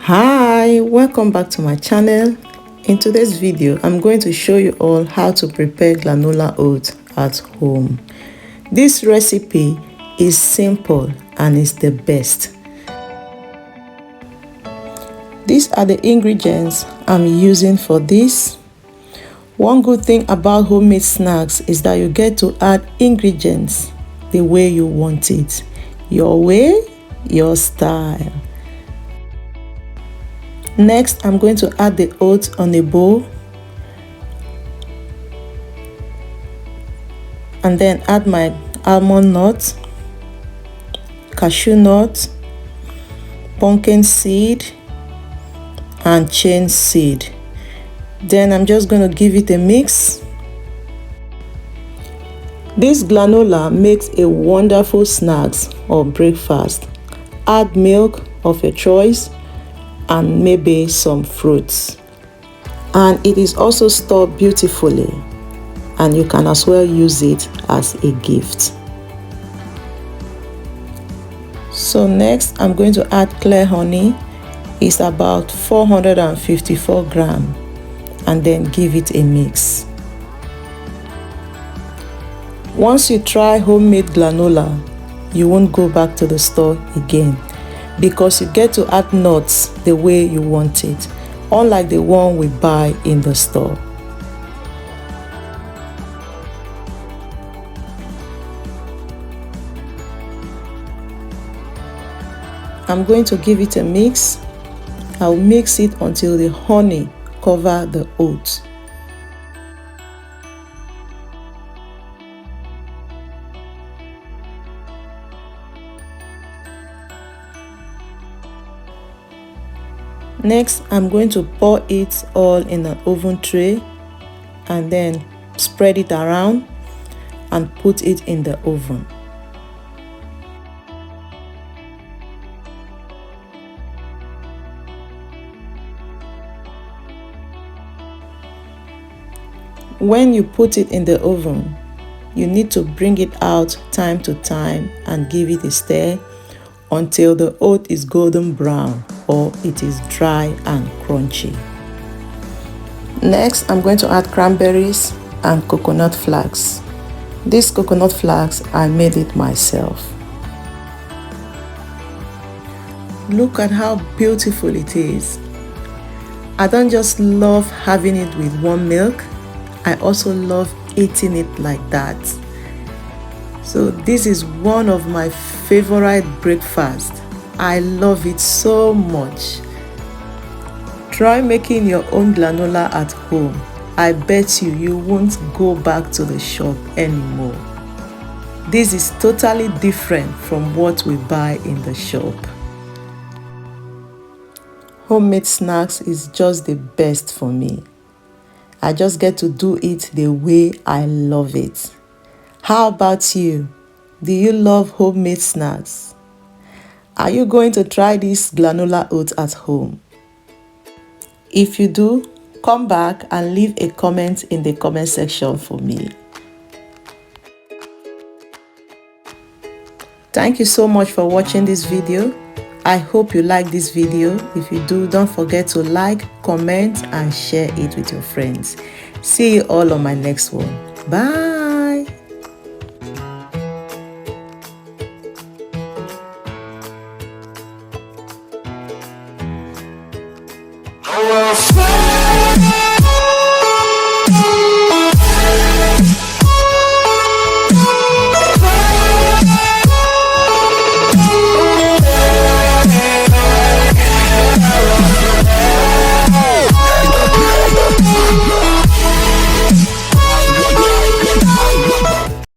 Hi, welcome back to my channel. In today's video, I'm going to show you all how to prepare granola oats at home. This recipe is simple and is the best. These are the ingredients I'm using for this. One good thing about homemade snacks is that you get to add ingredients the way you want it. Your way, your style. Next, I'm going to add the oats on a bowl and then add my almond nut, cashew nut, pumpkin seed and cane seed. Then I'm just going to give it a mix. This granola makes a wonderful snacks or breakfast. Add milk of your choice and maybe some fruits, and it is also stored beautifully, and you can as well use it as a gift. So next I'm going to add clear honey. It's about 454 grams, and then give it a mix. Once you try homemade granola, you won't go back to the store again, because you get to add nuts the way you want it, unlike the one we buy in the store. I'm going to give it a mix. I'll mix it until the honey covers the oats. Next, I'm going to pour it all in an oven tray and then spread it around and put it in the oven. When you put it in the oven, you need to bring it out time to time and give it a stir until the oat is golden brown or it is dry and crunchy. Next, I'm going to add cranberries and coconut flakes. This coconut flakes, I made it myself. Look at how beautiful it is. I don't just love having it with warm milk, I also love eating it like that. So this is one of my favorite breakfasts. I love it so much. Try making your own granola at home. I bet you won't go back to the shop anymore. This is totally different from what we buy in the shop. Homemade snacks is just the best for me. I just get to do it the way I love it. How about you? Do you love homemade snacks? Are you going to try this granola oats at home? If you do, come back and leave a comment in the comment section for me. Thank you so much for watching this video. I hope you like this video. If you do, don't forget to like, comment and share it with your friends. See you all on my next one. Bye. Oh, well.